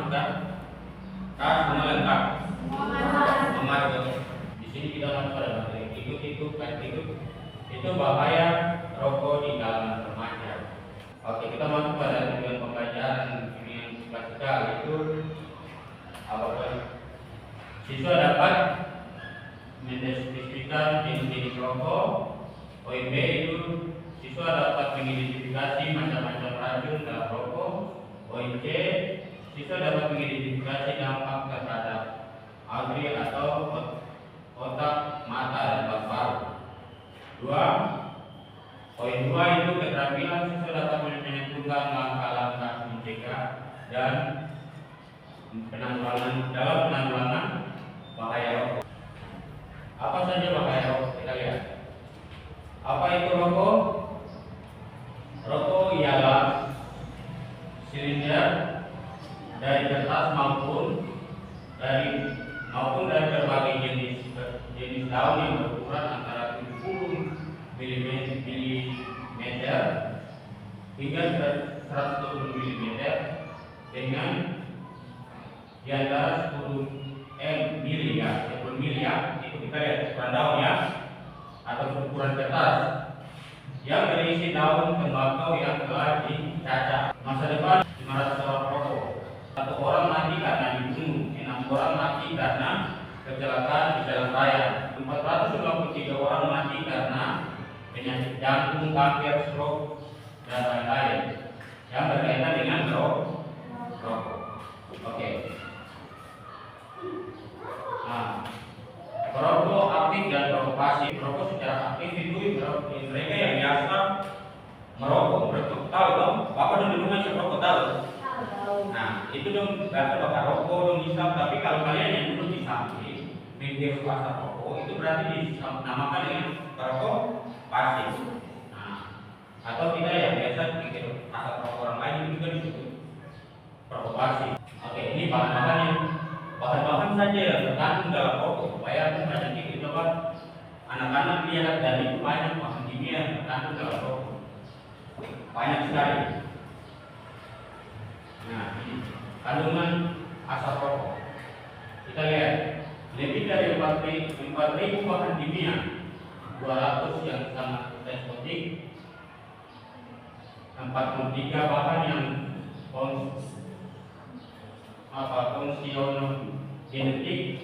masukkan? Tas semua lengkap. Memasuk. Di sini kita masuk pada materi itu bahaya rokok di kalangan remaja. Oke, kita masuk pada tujuan pembelajaran yang klasikal, itu siswa dapat mendeskripsikan jenis-jenis rokok. Poin B itu siswa dapat mengidentifikasi macam-macam racun dalam rokok. Poin C, siswa dapat mengidentifikasi dampak terhadap auditory atau otak, mata, dan paru-paru. Poin 2 itu keterampilan siswa dapat menentukan langkah-langkah mencegah dan penanggulangan bahaya rokok. Apa saja bahaya rokok? Kita lihat. Apa itu rokok? Rokok ialah silinder dari kertas maupun dari berbagai jenis daun yang berukuran antara 70 mm hingga 120 mm dengan di antara 10 mili ya, itu kita lihat ukuran daun ya, atau ukuran kertas yang berisi daun tembakau yang telah dicacah. Masa depan 500 orang perokok, 1 orang mati karena dibunuh, 6 orang mati karena kecelakaan di jalan raya, 453 orang mati karena penyakit jantung, kanker, stroke, dan lain-lain yang berkaitan dengan rokok. Oke. Nah, perokok aktif dan perokok pasif. Perokok secara aktif itu mereka yang biasa merokok. Mereka tahu dong, bapak dong di rumah siapa rokok tahu? Nah, itu dong biasa bakar rokok dong hisap. Tapi kalau kalian yang dulu di samping pinggir asap rokok, itu berarti dinamakan dengan perokok pasif. Nah, atau kita yang biasa pinggir asap rokok orang lain itu juga disebut perokok pasif. Oke, ini bahan-bahan saja yang terkandung dalam rokok supaya banyak kita coba anak-anak lihat, dan itu banyak bahan kimia yang terkandung dalam rokok, banyak sekali. Nah, ini kandungan asap rokok. Kita lihat lebih dari 4.000 bahan kimia, 200 yang sangat eksotik, 43 bahan yang konsiogenetik,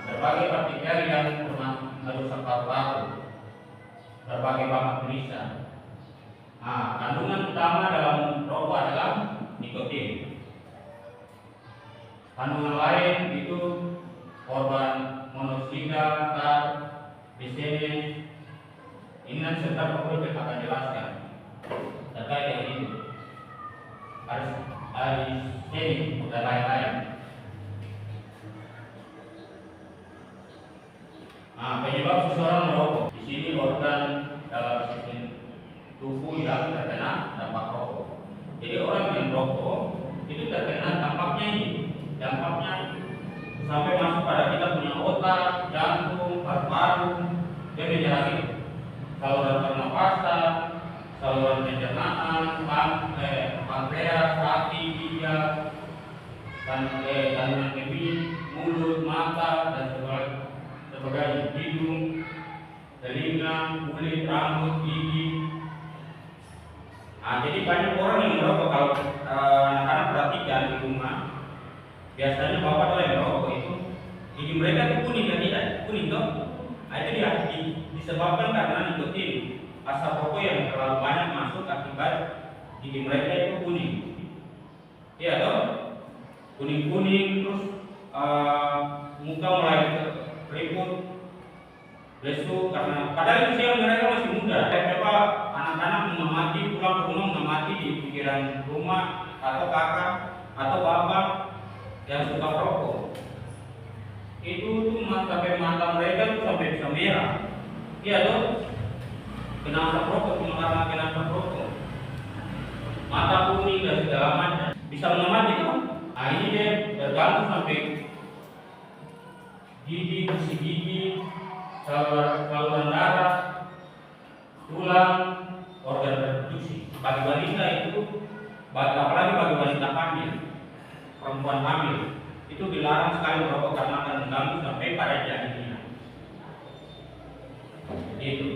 berbagai partikel yang merusak paru-paru, berbagai bahan tulisan. Kandungan utama dalam rokok adalah nikotin. Kandungan lain itu korban monoksida, tar, bisene. Ini nanti serta pokoknya kita akan jelaskan terkait dengan itu. Arsenik dan lain-lain. Penyebab seseorang merokok. Di sini organ dalam sistem tubuh yang terkena dampak rokok. Jadi orang yang merokok itu terkena dampaknya ini. Dampaknya sampai masuk pada kita punya otak, jantung, paru-paru, dia menjalani saluran pernapasan, saluran pencernaan, pankreas, hati, ginjal, kandungan kemih, mulut, mata, dan sebagainya, hidung, telinga, kulit, rambut, gigi. Jadi banyak orang yang merokok. Kalau anak-anak perhatikan di rumah, biasanya bapak tuh yang merokok itu gigi mereka itu kuning kan, tidak? Kuning toh? Itu disebabkan karena nikotin. Asap rokok yang terlalu banyak masuk akibat gigi mereka itu kuning. Iya toh? Kuning-kuning, terus muka mulai keriput, lesu, karena padahal usia mereka masih muda. Coba anak-anak mengamati, pulang ke rumah mengamati di pikiran rumah atau kakak atau bapak yang suka rokok. Itu tuh sampai mata mereka tuh sampai bisa merah. Iya toh? Kena asap rokok, cuma karena kena asap rokok. Mata kuning dan segala macam. Bisa mengamati kan? Ini dia tergantung sampai gigi, besi gigi, saluran darah, tulang, organ reproduksi. Bagi wanita itu, apalagi bagi wanita hamil, perempuan hamil itu dilarang sekali merokok karena akan mengganggu sampai pada janinnya. Itu.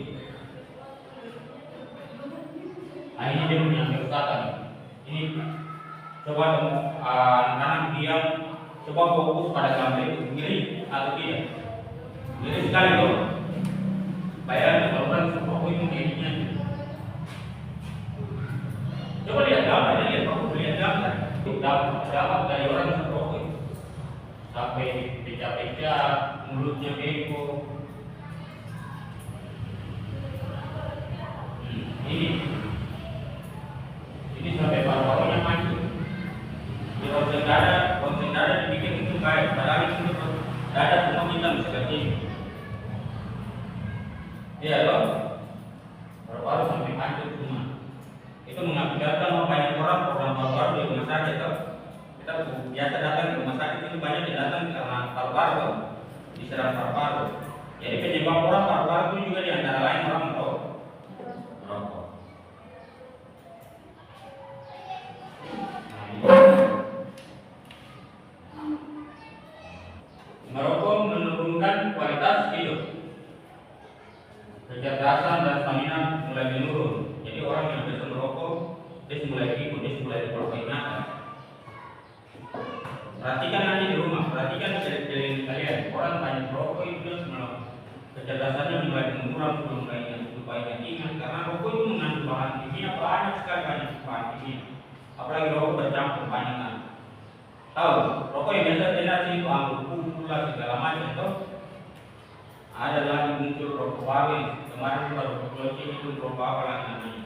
Nah, ini dia punya kerusakan. Ini coba anak-anak diam, coba fokus pada gambar itu, ngeri atau tidak? Ngeri sekali loh. Bayangkan kalau kan rokok itu ngerinya. Coba lihat gambar, lihat gambar. Dapat dari orang yang merokok itu. Sampai pecah-pecah, mulutnya bengkok. Ini sampai paru-parunya mancung. Di konsen dada dibikin itu kayak padahal itu dada semua hitam seperti ini. Iya loh, paru-paru sampai mancung semua. Itu mengakibatkan banyak orang program paru-paru di rumah sakit. Kita biasa datang ke rumah sakit itu banyak yang datang karena paru-paru, diserang paru-paru. Jadi penyebab orang paru-paru itu juga di antara lain orang merokok. Merokok menurunkan kualitas hidup, kecerdasan dan stamina mulai menurun. Jadi orang yang biasa merokok, dia mulai ikut, dia mulai ingatan. Perhatikan nanti di rumah, perhatikan di kalian. Orang banyak merokok itu kecerdasannya mulai menurun, supaya ingat karena rokok itu mengandung bahan kimia banyak sekali bahan kimia. Apalagi rokok bercampur banyak kan. Tahu, rokok yang biasa generasi itu anggur pula segala macam tuh. Ada lagi muncul rokok baru yang kemarin baru keluar itu rokok apa lagi namanya.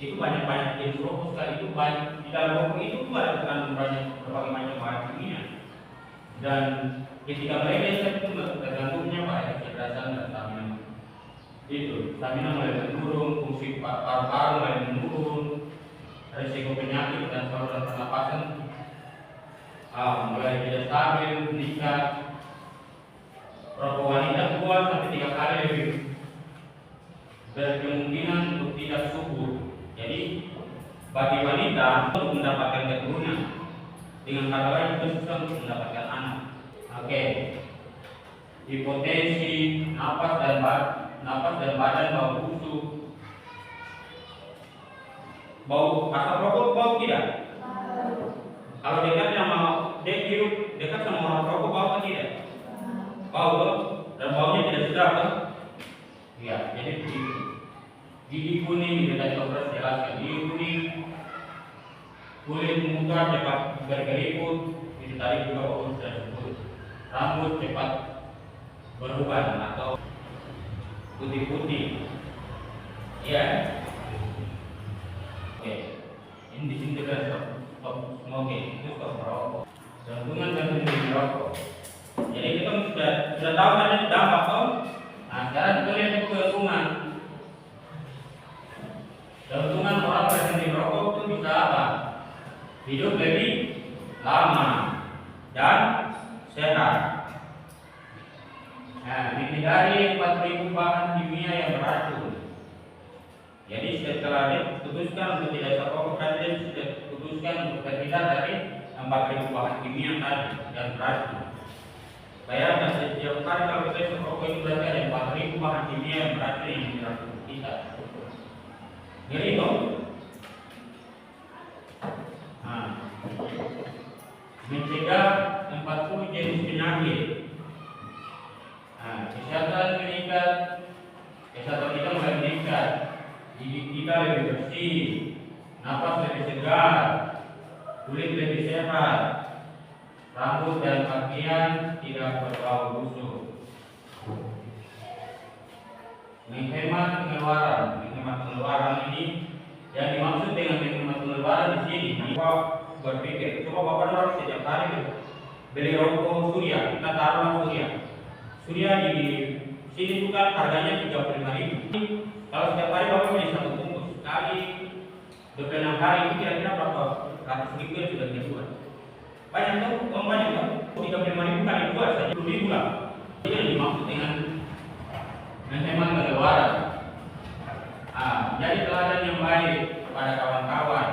Itu banyak jenis rokok sekali, itu banyak di dalam rokok itu tuh ada kandung banyak berbagai macam bahan kimia. Dan ketika mereka itu tergantungnya pada kecerdasan dan stamina. Itu stamina mulai menurun, fungsi paru-paru mulai menurun, risiko penyakit dan saluran pernapasan mulai tidak stabil, meningkat. Rokok wanita 2 sampai 3 kali lebih berkemungkinan untuk tidak subur. Jadi bagi wanita untuk mendapatkan keturunan, dengan kata lain itu susah untuk mendapatkan anak. Oke. Hipotensi, napas dan badan bau busuk. Bau asap rokok bau tidak? Kalau dekat sama orang rokok bau atau tidak? Bau tuh, dan baunya tidak sedap kan? Iya, jadi gigi kuning tidak dokter jelaskan. Gigi kuning, kulit muka cepat berkeriput, itu tadi juga bau sudah sebut. Rambut cepat berubah atau putih-putih. Iya. Oke, ini di sini juga stop smoking, itu stop merokok. Jantungan di merokok. Jadi kita sudah tahu kan dampak toh. Nah, sekarang kita lihat keuntungan. Keuntungan orang berhenti merokok itu bisa apa? Hidup lebih lama dan sehat. Nah, menghindari 4.000 bahan kimia yang beracun. Jadi setelah diputuskan untuk tidak merokok, berarti dia sudah putuskan untuk terhindar dari 4.000 bahan kimia tadi yang beracun. Bayangkan setiap kali kalau kita merokok itu berarti ada 4.000 bahan kimia yang beracun yang diracun kita. Ngeri dong. Nah, mencegah 40 jenis penyakit. Nah, kesehatan meningkat, kesehatan kita mulai meningkat. Gigi kita lebih bersih, napas lebih segar, kulit lebih sehat, rambut dan pakaian tidak berbau busuk. Menghemat pengeluaran ini yang dimaksud dengan menghemat pengeluaran di sini. Bapak berpikir, coba bapak orang setiap hari beli rokok Surya, kita taruh Surya. Surya di sini bukan harganya 35.000. Kalau setiap hari bapak beli 1 bungkus sekali 26 hari itu kira-kira berapa ratus ribu yang sudah dijual. Banyak tuh, uang banyak tuh. 35.000 kali 2 saja 10.000 lah. Itu yang dimaksud dengan menghemat pengeluaran. Jadi teladan yang baik kepada kawan-kawan,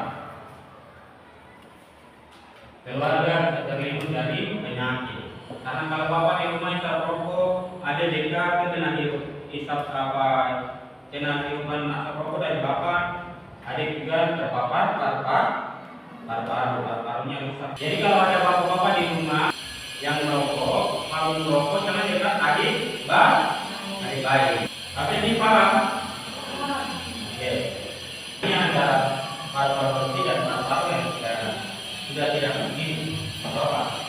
keluarga, Karena kalau bapak di rumah isap rokok, ada dekat kita nanti isap apa, kena tiupan asap rokok dari bapak, ada juga terpapar paru-parunya rusak. Jadi kalau ada bapak-bapak di rumah yang merokok, kalau merokok jangan dekat adik bayi. Tapi ini paham? Oke. Ini antara paru-paru bersih dan paru-paru yang sudah tidak mungkin apa.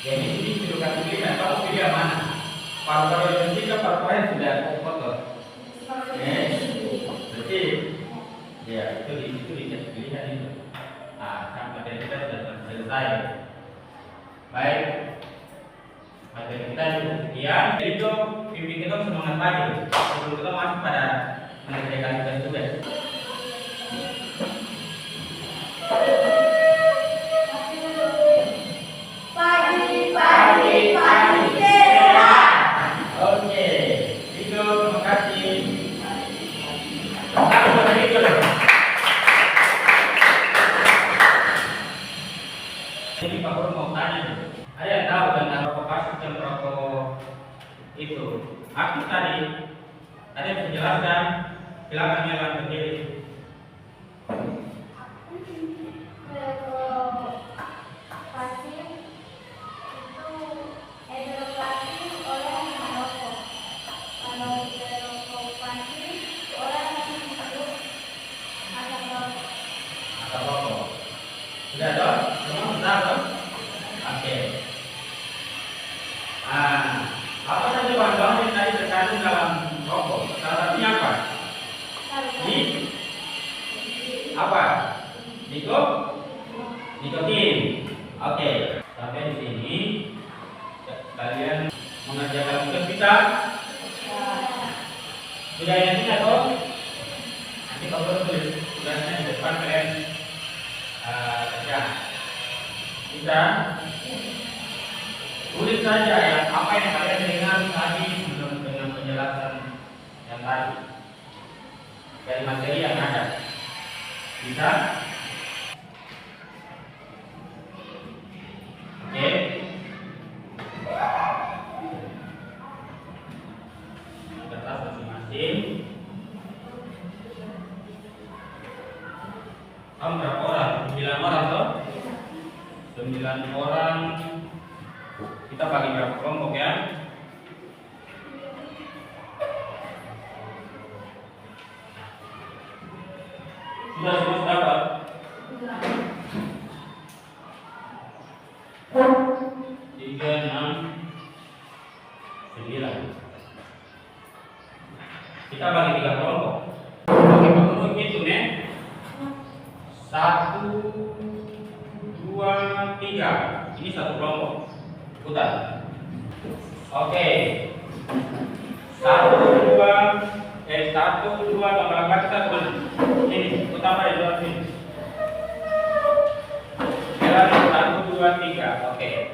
Jadi ini sudah kasih pilihan, kamu pilih yang mana? Paru-paru yang bersih atau paru-paru yang sudah kotor? Bersih. Ya, itu dikasih pilihan itu. Nah, materi kita sudah selesai. Baik. Materi kita cukup sekian. Jadi itu pimpin kita semangat pagi. Sebelum kita masuk pada mengerjakan kita tugas. Oke, itu terima kasih. Jadi Pak Guru mau tanya, ada yang tahu tentang rokok plastik dan rokok itu? Aku tadi, ada yang bisa jelaskan? Silakan jalan berdiri. Sudah dong? Semua sudah dong? Oke. Apa saja bahan-bahan yang tadi terkandung dalam rokok? Salah satunya apa? Apa? Nikotin. Oke. Sampai di sini kalian mengerjakan tugas kita. Sudah ingat atau? Nanti kalau tulis tugasnya di depan kalian. Kita tulis saja ya apa yang kalian dengar tadi dengan penjelasan yang tadi dari materi yang ada. Bisa? Oke. Kertas masing-masing. Kamu berapa orang? 9 orang toh? 9 orang. Kita bagi berapa kelompok ya? Sudah semua dapat? 3, 6, 9. Kita bagi 3 kelompok. Oke, Pak Guru hitung ya. 1, 2, 3. Ini satu kelompok. Putar. Oke. 1, 2 tambah kita kemana? Ini, putar pada dua sini. Jalan 1, 2, 3. Oke.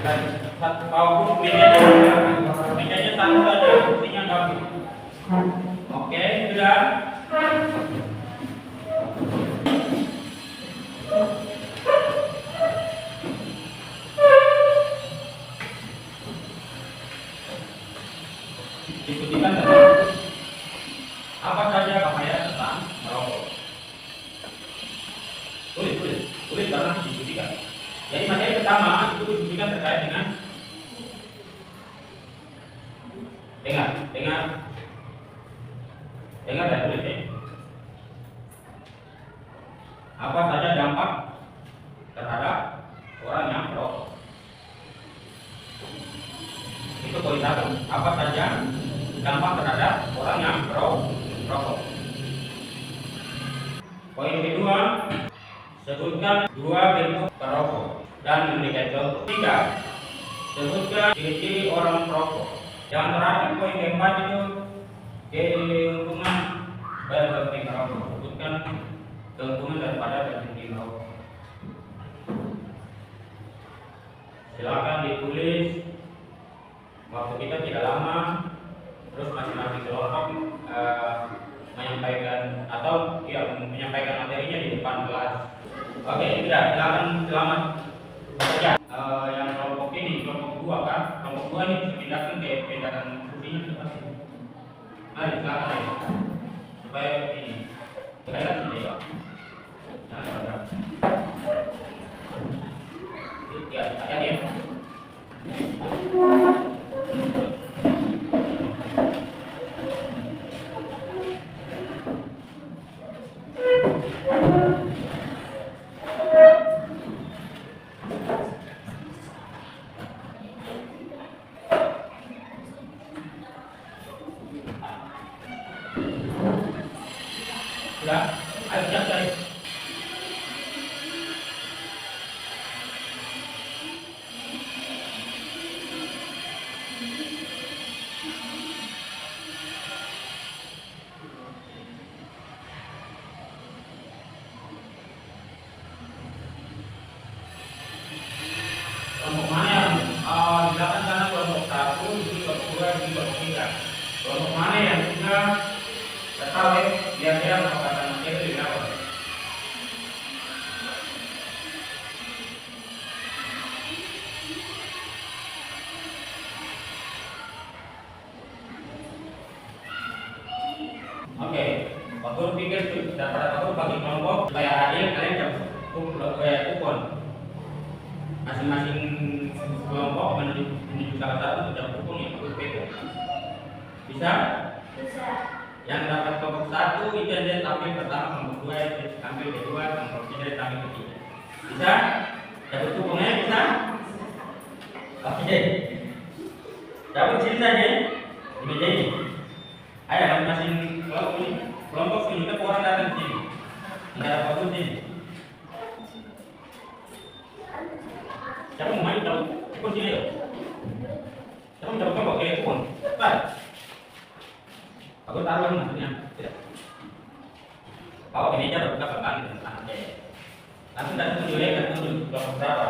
Jalan satu kau mejanya satu saja, kursinya gabung. Oke, sudah. Diskusikan apa saja bahaya tentang merokok. Tulis karena diskusikan. Jadi materi pertama itu diskusikan terkait dengan dengar dan tulis ya. Apa saja dampak terhadap orang yang merokok. Itu poin 1. Apa saja dampak terhadap orang yang merokok. Poin kedua, sebutkan 2 bentuk perokok dan memberikan contoh. 3, sebutkan ciri-ciri orang perokok. Yang terakhir poin keempat itu keuntungan berhenti merokok. Sebutkan keuntungan daripada berhenti merokok. Silakan ditulis. Waktu kita tidak lama. Terus masing-masing kelompok menyampaikan materinya di depan kelas. Oke, sudah. Silakan selamat bekerja. Yang kelompok ini dua ini dipindahkan ke pindahan kursinya sudah pasti. Mari silakan ya. Supaya ini kita sini ya. Nah, ya, ya. Sudah, ayo siap cari. Kelompok mana yang di belakang sana kelompok 1, di kelompok 2, di kelompok 3. Kelompok mana yang sudah tahu ya, biar dia mengatakan itu di belakang. Oke, waktu pikir sudah pada waktu bagi kelompok supaya adil kalian jam kupon. Masing-masing kelompok menuju salah satu jam kupon yang ikut beda. Bisa? Bisa. Yang dapat kelompok 1 itu yang tampil pertama, kelompok 2 yang tampil kedua, kelompok 3 tampil ketiga. Bisa? Dapat kuponnya bisa? Oke. Dapat sini saja di meja ini. Ayo masing-masing kelompok ini kita orang datang sini. Enggak ada waktu sini. Siapa mau main tahu? Kupon sini yuk. Siapa mau dapat kelompok kayak kupon? Cepat. Aku taruh maksudnya. Tidak. Bawa ke meja baru kita pegang dan tahan aja. Langsung dari tunjuk ya, kan tunjuk kelompok berapa?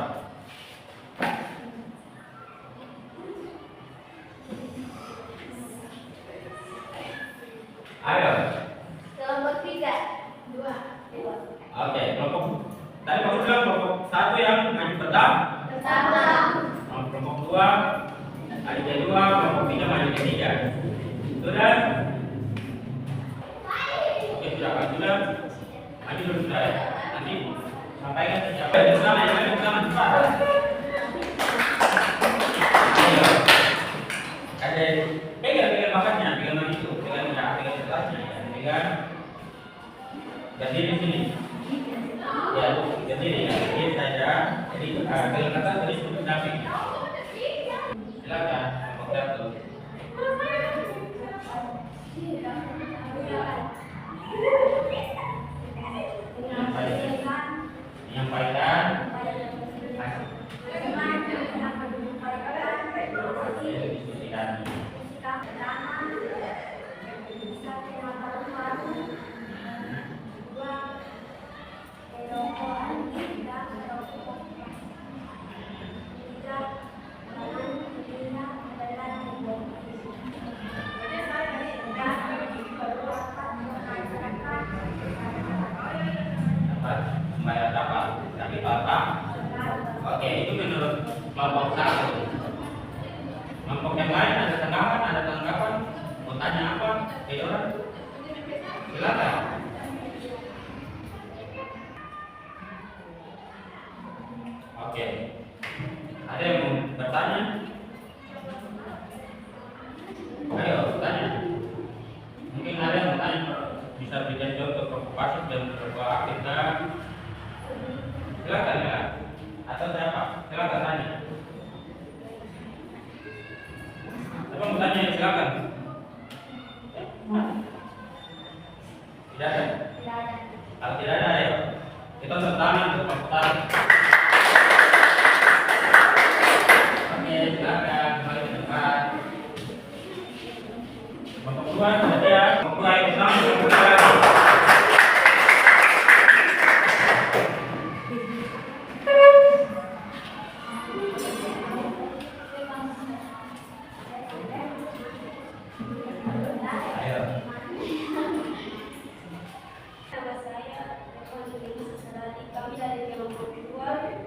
Ayo. Kelompok 3, 2. Oke, kelompok. Tadi kamu bilang kelompok 1 yang maju pertama. Kelompok 2 maju kedua, kelompok 3 maju ketiga. Sudah? Oke, sudah maju sudah. Maju dulu sudah ya. Nanti sampaikan ke siapa. Di sana ya, di sana cepat. Ayo. Ada pegang bakatnya, pegang itu, pegang gelasnya, pegang. Ganti di sini. Ya, ganti ini saja. Jadi pegang kata tadi sudah samping. Silakan, kelompok 1. Menyampaikan diskusikan. Membayar apa? Tapi apa? Oke, itu menurut kelompok 1. Kelompok yang lain ada tanggapan, mau tanya apa? Orang? Silakan. Oke. Ada yang mau bertanya? Ayo, tanya. Mungkin ada yang mau tanya, bisa berikan contoh kelompok pasif dan kelompok aktif kan? Silakan ya. Atau siapa? Silakan tanya. Siapa mau tanya? Silakan. Tidak ada. Kalau tidak ada, ayo kita tepuk tangan untuk kelompok pasif. Oke, silakan kembali ke tempat. Kelompok 2 sudah ya. Kelompok 2 itu sama kelompok 2. Nama saya Kami dari kelompok 2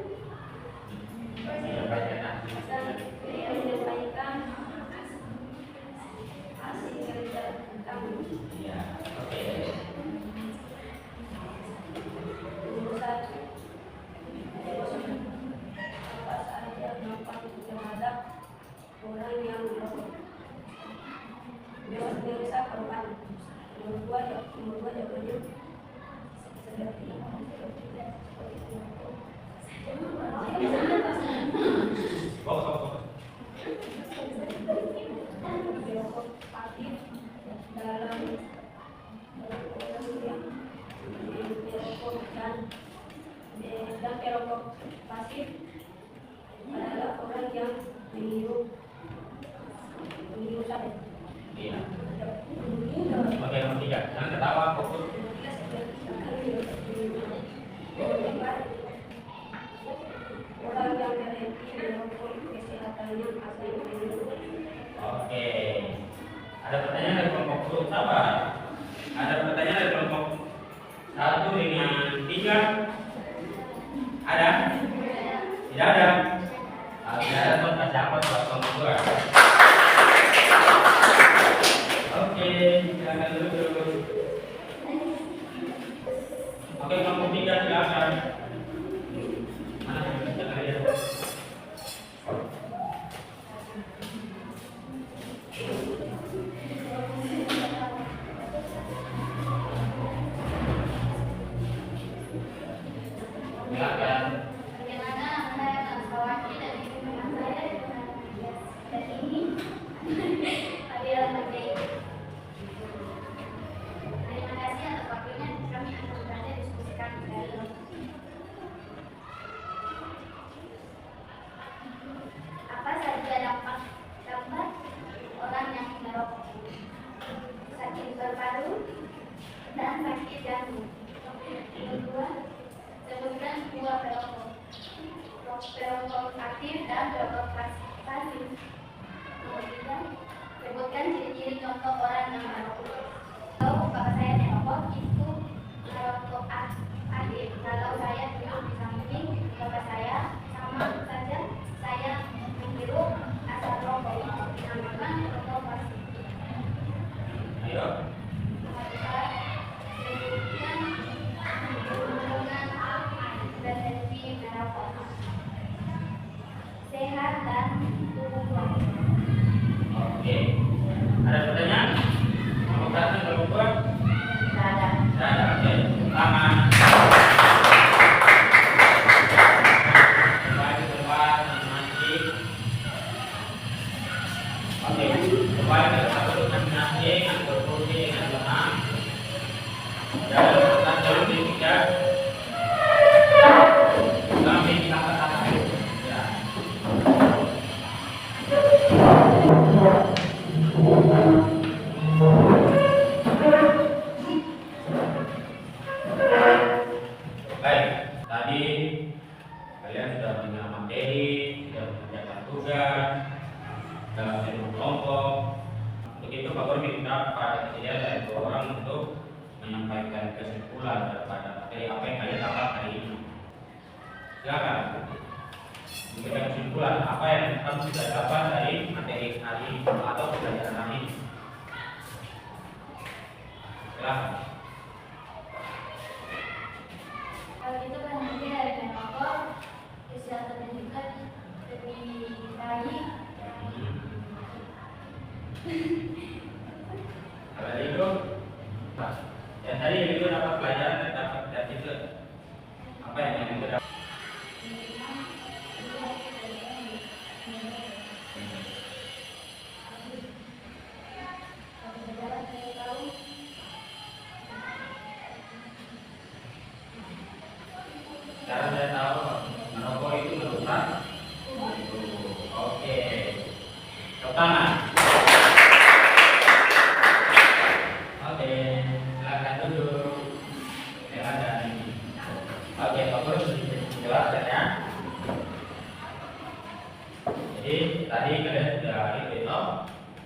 Sedang perokok pasif adalah orang yang menghirup saja. Iya. Kemudian Oke, nomor 3. Jangan ketawa, fokus. orang yang berhenti merokok kesehatannya akan menurun. Oke. Ada pertanyaan dari kelompok guru, sabar. Ada pertanyaan dari kelompok 1 dengan 3. Ada? Tidak ada. Kalau tidak ada, tuh kasih apa buat kelompok 2. Oke, silakan duduk. Oke, kelompok 3 silakan. Mana yang bisa kalian? Silakan. Bagaimana Anda mengawasi dan lingkungan saya dengan dan ini adalah materi. Terima kasih atas waktunya. Kami akan berada diskusikan kembali. Apa saja dampak orang yang merokok? Sakit paru-paru dan sakit jantung. Kedua, sebutkan dua perokok aktif dan perokok pasif. Nomor 3, sebutkan ciri-ciri contoh orang yang merokok. Kalau bapak saya merokok itu merokok aktif. Kalau saya duduk di samping bapak saya, sama saja saya menghirup asap rokok itu dinamakan rokok pasif. Ayo. Nomor 4, sebutkan hubungan preventif merokok, sehat dan tubuh kuat. Oke. Ada pertanyaan? Mau kasih kelompok 2? Tidak ada. Tidak ada. Oke. Tangan. Kembali ke tempat masing-masing. Oke. Kembali ke satu masing-masing. Atur kursi dengan tenang. Dan letakkan jalur di 3. Kami kita katakan. Ya. Baik, tadi kalian sudah mengenal materi, sudah mengerjakan tugas, dalam satu kelompok. Untuk itu, Pak Guru minta pada kalian dari 2 orang untuk menyampaikan kesimpulan daripada materi apa yang kalian dapat hari ini. Silakan memberikan kesimpulan apa yang kamu sudah dapat dari materi hari ini atau pelajaran hari ini. Silakan. Kalau gitu kan nanti dari merokok kesehatannya juga lebih baik. Kalau itu, yang tadi itu dapat pelajaran dan dapat dari itu apa yang itu dapat? Cara saya tahu merokok itu merusak. Oke. Pertama. Oke, silakan duduk. Silakan. Oke, Pak Guru sudah jelaskan ya. Jadi tadi kalian sudah itu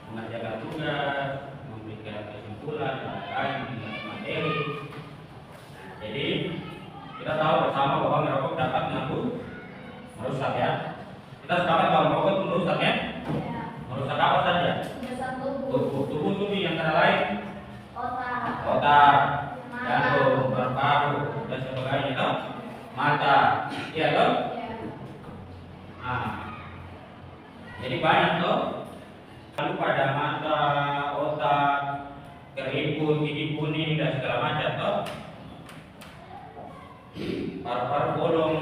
mengerjakan tugas, memberikan kesimpulan, mengenai materi. Jadi kita tahu bersama bahwa merokok dapat merusak ya. Kita sepakat bahwa merokok itu merusak ya. Merusak apa saja? Merusak tubuh, Tubuh yang antara lain otak, jantung, paru-paru dan sebagainya toh. Mata, iya toh? Nah, jadi banyak toh. Lalu pada mata, otak, keriput, gigi kuning dan segala macam toh. Paru-paru bolong.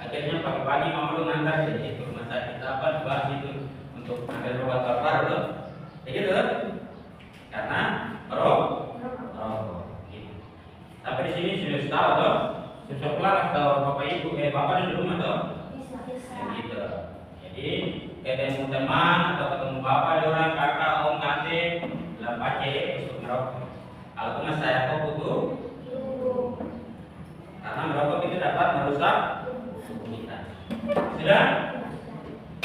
Akhirnya pagi-pagi mama lu ngantar jadi ke rumah sakit apa dibahas itu untuk ambil obat paru-paru toh. Jadi tuh karena merokok. Gitu. Sampai di sini sudah tahu toh Susuklah atau bapak ibu, bapak di rumah toh. Bisa. Gitu. Jadi ketemu teman atau ketemu bapak di orang kakak om tante lah pakai untuk merokok. Kalau cuma saya kok butuh karena merokok itu dapat merusak tubuh kita. Sudah?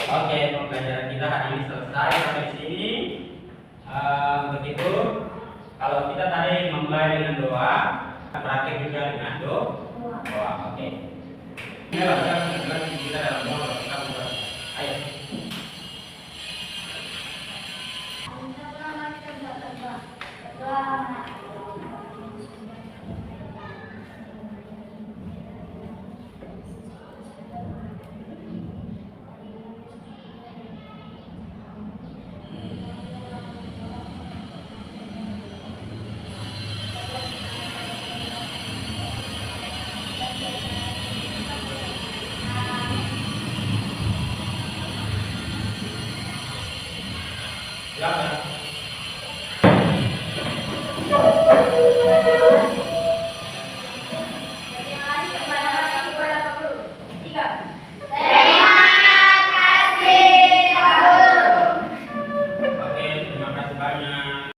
Oke, pembelajaran kita hari ini selesai sampai di sini. Begitu. Kalau kita tadi memulai dengan doa, praktek juga dengan doa. Oke. Ini adalah